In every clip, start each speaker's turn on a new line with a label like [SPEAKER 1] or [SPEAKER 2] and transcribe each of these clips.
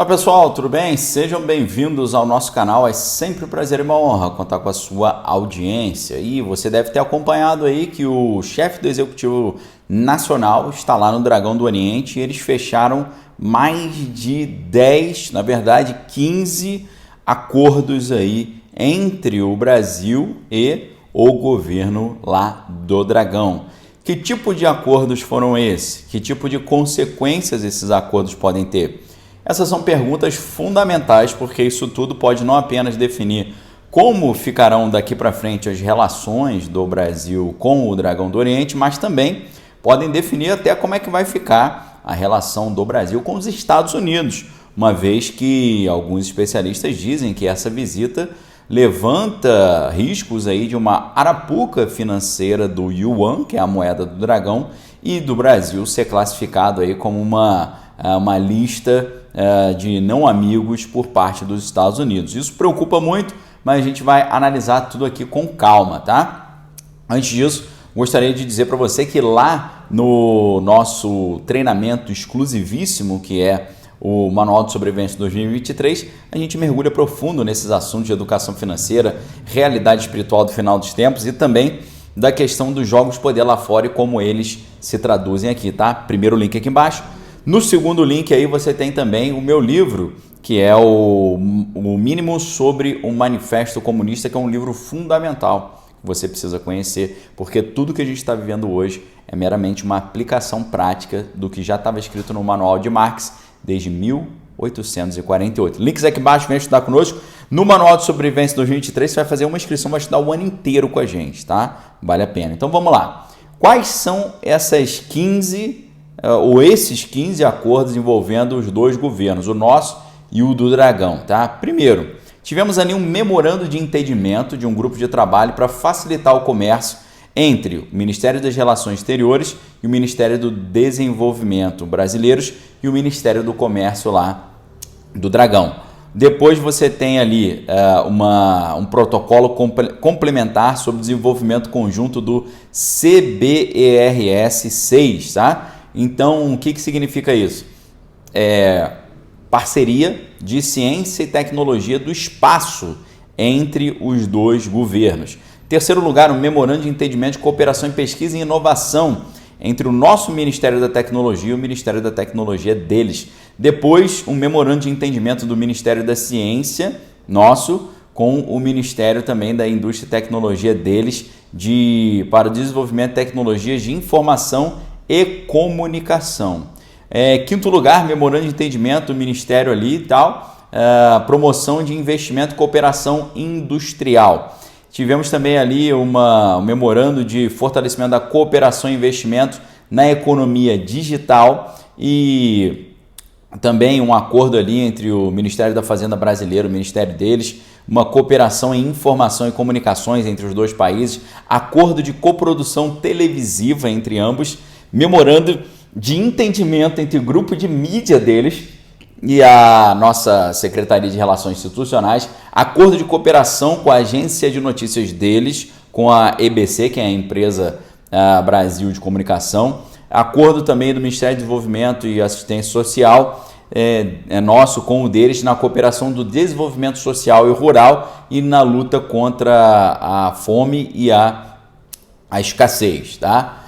[SPEAKER 1] Fala pessoal, tudo bem? Sejam bem-vindos ao nosso canal. É sempre um prazer e uma honra contar com a sua audiência. E você deve ter acompanhado aí que o chefe do Executivo Nacional está lá no Dragão do Oriente e eles fecharam mais de 10, na verdade 15 acordos aí entre o Brasil e o governo lá do Dragão. Que tipo de acordos foram esses? Que tipo de consequências esses acordos podem ter? Essas são perguntas fundamentais porque isso tudo pode não apenas definir como ficarão daqui para frente as relações do Brasil com o Dragão do Oriente, mas também podem definir até como é que vai ficar a relação do Brasil com os Estados Unidos, uma vez que alguns especialistas dizem que essa visita levanta riscos aí de uma arapuca financeira do Yuan, que é a moeda do dragão, e do Brasil ser classificado aí como uma lista de não amigos por parte dos Estados Unidos. Isso preocupa muito, mas a gente vai analisar tudo aqui com calma, tá? Antes disso, gostaria de dizer para você que lá no nosso treinamento exclusivíssimo, que é o Manual de Sobrevivência 2023, a gente mergulha profundo nesses assuntos de educação financeira, realidade espiritual do final dos tempos e também da questão dos jogos poder lá fora e como eles se traduzem aqui, tá? Primeiro link aqui embaixo. No segundo link aí você tem também o meu livro, que é o Mínimo sobre o Manifesto Comunista, que é um livro fundamental que você precisa conhecer, porque tudo que a gente está vivendo hoje é meramente uma aplicação prática do que já estava escrito no Manual de Marx desde 1848. Links aqui embaixo, vem estudar conosco. No Manual de Sobrevivência 2023 você vai fazer uma inscrição, vai estudar o ano inteiro com a gente, tá? Vale a pena. Então vamos lá. Quais são essas 15 ou esses 15 acordos envolvendo os dois governos, o nosso e o do Dragão, tá? Primeiro, tivemos ali um memorando de entendimento de um grupo de trabalho para facilitar o comércio entre o Ministério das Relações Exteriores e o Ministério do Desenvolvimento brasileiros e o Ministério do Comércio lá do Dragão. Depois você tem ali um protocolo complementar sobre desenvolvimento conjunto do CBERS 6, tá? Então, o que significa isso? Parceria de ciência e tecnologia do espaço entre os dois governos. Terceiro lugar, um memorando de entendimento de cooperação em pesquisa e inovação entre o nosso Ministério da Tecnologia e o Ministério da Tecnologia deles. Depois, um memorando de entendimento do Ministério da Ciência, nosso, com o Ministério também da Indústria e Tecnologia deles, para o desenvolvimento de tecnologias de informação e comunicação. Quinto lugar, memorando de entendimento do Ministério ali e tal, promoção de investimento e cooperação industrial. Tivemos também ali um memorando de fortalecimento da cooperação e investimento na economia digital e também um acordo ali entre o Ministério da Fazenda brasileiro, o Ministério deles, uma cooperação em informação e comunicações entre os dois países, acordo de coprodução televisiva entre ambos, memorando de entendimento entre o grupo de mídia deles e a nossa Secretaria de Relações Institucionais, acordo de cooperação com a agência de notícias deles, com a EBC, que é a empresa Brasil de Comunicação, acordo também do Ministério de Desenvolvimento e Assistência Social, nosso com o deles na cooperação do desenvolvimento social e rural e na luta contra a fome e a escassez, tá?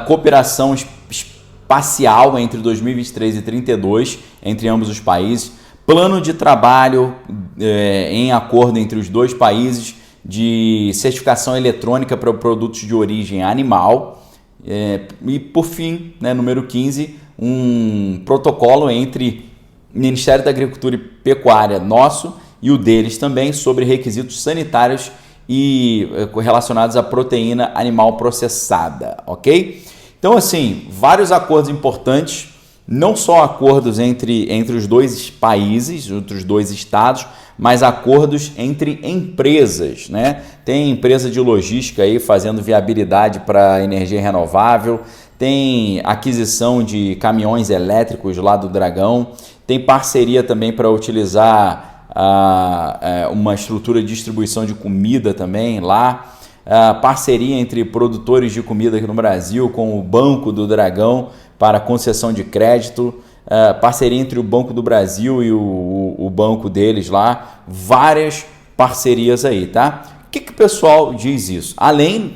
[SPEAKER 1] Cooperação espacial entre 2023 e 2032 entre ambos os países, plano de trabalho em acordo entre os dois países de certificação eletrônica para produtos de origem animal e por fim, número 15, um protocolo entre o Ministério da Agricultura e Pecuária nosso e o deles também sobre requisitos sanitários e relacionados à proteína animal processada, ok? Então, assim, vários acordos importantes, não só acordos entre os dois países, entre os dois estados, mas acordos entre empresas, né? Tem empresa de logística aí fazendo viabilidade para energia renovável, tem aquisição de caminhões elétricos lá do Dragão, tem parceria também para utilizar uma estrutura de distribuição de comida também lá, parceria entre produtores de comida aqui no Brasil com o Banco do Dragão para concessão de crédito, parceria entre o Banco do Brasil e o banco deles lá, várias parcerias aí, tá? O que o pessoal diz isso?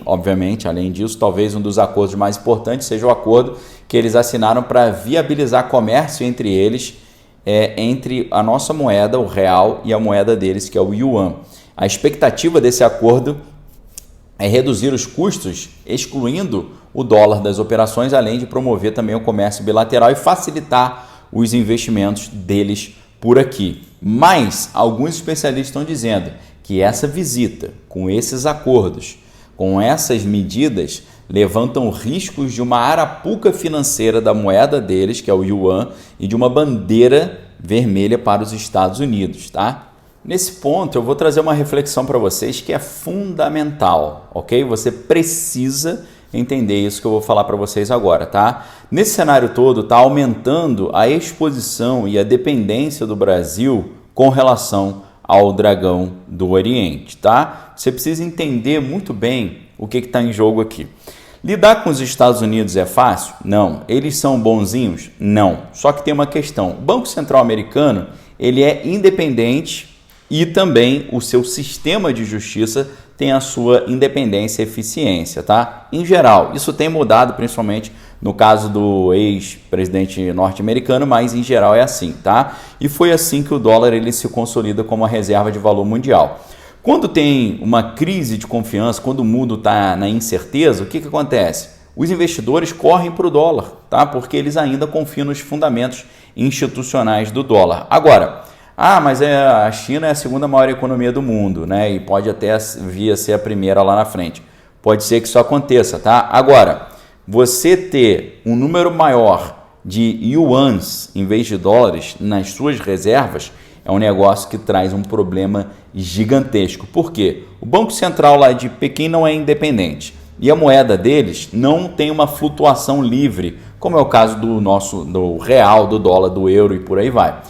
[SPEAKER 1] Obviamente, além disso, talvez um dos acordos mais importantes seja o acordo que eles assinaram para viabilizar comércio entre eles, entre a nossa moeda, o real, e a moeda deles, que é o yuan. A expectativa desse acordo é reduzir os custos, excluindo o dólar das operações, além de promover também o comércio bilateral e facilitar os investimentos deles por aqui. Mas alguns especialistas estão dizendo que essa visita, com esses acordos, com essas medidas, levantam riscos de uma arapuca financeira da moeda deles, que é o yuan, e de uma bandeira vermelha para os Estados Unidos, tá? Nesse ponto, eu vou trazer uma reflexão para vocês que é fundamental, ok? Você precisa entender isso que eu vou falar para vocês agora, tá? Nesse cenário todo, está aumentando a exposição e a dependência do Brasil com relação ao dragão do Oriente, tá? Você precisa entender muito bem o que está em jogo aqui. Lidar com os Estados Unidos é fácil? Não. Eles são bonzinhos? Não. Só que tem uma questão. O Banco Central americano, ele é independente e também o seu sistema de justiça tem a sua independência e eficiência, tá? Em geral, isso tem mudado, principalmente no caso do ex-presidente norte-americano, mas em geral é assim, tá? E foi assim que o dólar ele se consolida como a reserva de valor mundial. Quando tem uma crise de confiança, quando o mundo está na incerteza, o que acontece? Os investidores correm para o dólar, tá? Porque eles ainda confiam nos fundamentos institucionais do dólar. Agora, mas a China é a segunda maior economia do mundo, né? E pode até vir a ser a primeira lá na frente. Pode ser que isso aconteça, tá? Agora, você ter um número maior de yuans em vez de dólares nas suas reservas é um negócio que traz um problema gigantesco. Por quê? O Banco Central lá de Pequim não é independente e a moeda deles não tem uma flutuação livre, como é o caso do real, do dólar, do euro e por aí vai.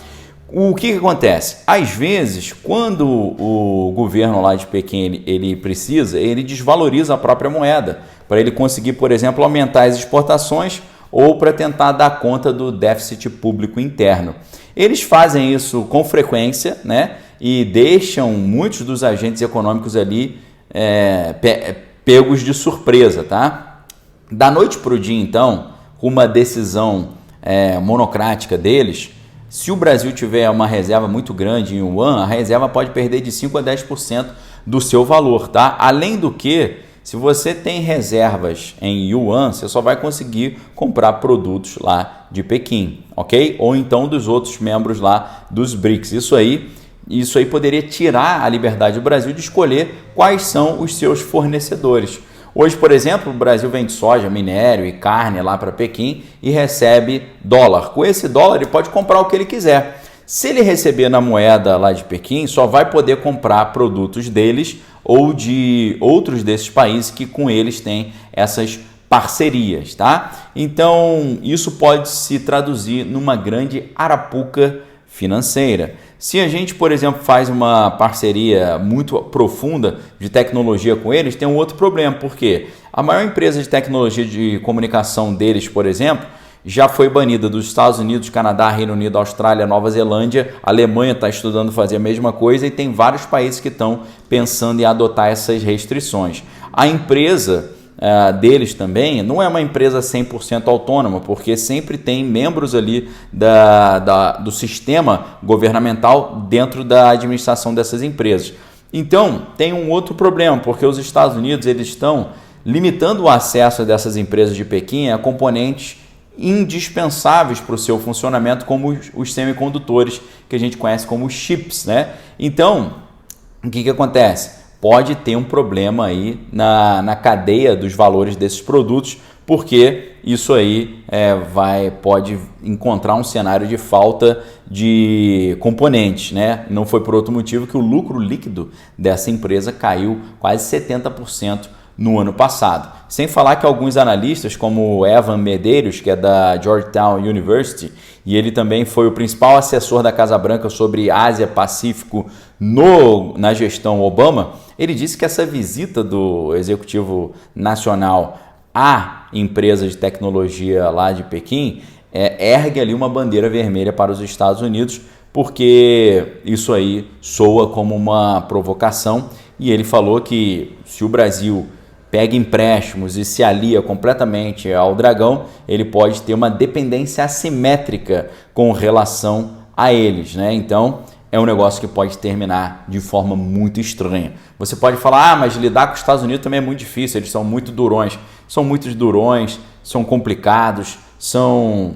[SPEAKER 1] O que acontece? Às vezes, quando o governo lá de Pequim ele precisa, ele desvaloriza a própria moeda para ele conseguir, por exemplo, aumentar as exportações ou para tentar dar conta do déficit público interno. Eles fazem isso com frequência, né? E deixam muitos dos agentes econômicos ali pegos de surpresa, tá? Da noite para o dia, então, com uma decisão monocrática deles, se o Brasil tiver uma reserva muito grande em yuan, a reserva pode perder de 5% a 10% do seu valor, tá? Além do que, se você tem reservas em yuan, você só vai conseguir comprar produtos lá de Pequim, ok? Ou então dos outros membros lá dos BRICS. Isso aí poderia tirar a liberdade do Brasil de escolher quais são os seus fornecedores. Hoje, por exemplo, o Brasil vende soja, minério e carne lá para Pequim e recebe dólar. Com esse dólar, ele pode comprar o que ele quiser. Se ele receber na moeda lá de Pequim, só vai poder comprar produtos deles ou de outros desses países que com eles têm essas parcerias, tá? Então, isso pode se traduzir numa grande arapuca financeira. Se a gente, por exemplo, faz uma parceria muito profunda de tecnologia com eles, tem um outro problema, porque a maior empresa de tecnologia de comunicação deles, por exemplo, já foi banida dos Estados Unidos, Canadá, Reino Unido, Austrália, Nova Zelândia. A Alemanha está estudando fazer a mesma coisa e tem vários países que estão pensando em adotar essas restrições. A empresa deles também não é uma empresa 100% autônoma, porque sempre tem membros ali do sistema governamental dentro da administração dessas empresas. Então, tem um outro problema, porque os Estados Unidos eles estão limitando o acesso dessas empresas de Pequim a componentes indispensáveis para o seu funcionamento, como os semicondutores, que a gente conhece como chips, né? Então, o que acontece? Pode ter um problema aí na cadeia dos valores desses produtos, porque isso aí pode encontrar um cenário de falta de componentes, né? Não foi por outro motivo que o lucro líquido dessa empresa caiu quase 70% no ano passado. Sem falar que alguns analistas, como Evan Medeiros, que é da Georgetown University, e ele também foi o principal assessor da Casa Branca sobre Ásia-Pacífico na gestão Obama, ele disse que essa visita do executivo nacional à empresa de tecnologia lá de Pequim ergue ali uma bandeira vermelha para os Estados Unidos, porque isso aí soa como uma provocação, e ele falou que se o Brasil pega empréstimos e se alia completamente ao dragão, ele pode ter uma dependência assimétrica com relação a eles, né? Então é um negócio que pode terminar de forma muito estranha. Você pode falar, mas lidar com os Estados Unidos também é muito difícil, eles são muito durões. São muito durões, são complicados, são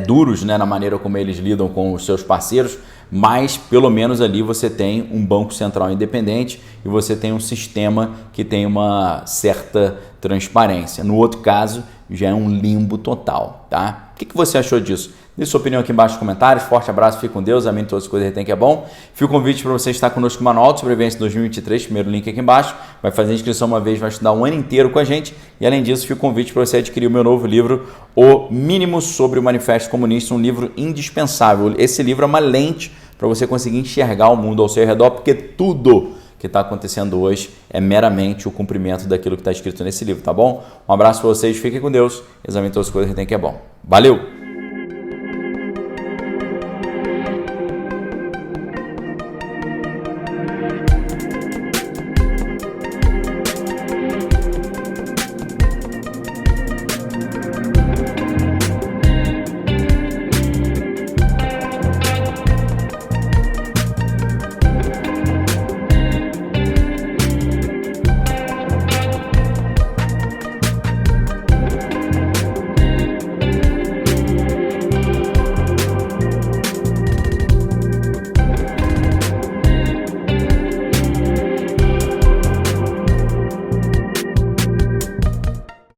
[SPEAKER 1] duros, né, na maneira como eles lidam com os seus parceiros, mas pelo menos ali você tem um Banco Central independente e você tem um sistema que tem uma certa transparência. No outro caso, já é um limbo total, tá? O que você achou disso? Deixe sua opinião aqui embaixo nos comentários. Forte abraço, fique com Deus, amém, todas as coisas tem que é bom. Fica o convite para você estar conosco no Manual de Sobrevivência 2023, primeiro link aqui embaixo. Vai fazer a inscrição uma vez, vai estudar um ano inteiro com a gente. E além disso, fica o convite para você adquirir o meu novo livro, O Mínimo sobre o Manifesto Comunista, um livro indispensável. Esse livro é uma lente para você conseguir enxergar o mundo ao seu redor, porque tudo que está acontecendo hoje é meramente o cumprimento daquilo que está escrito nesse livro, tá bom? Um abraço para vocês, fiquem com Deus, examine todas as coisas que tem que é bom. Valeu!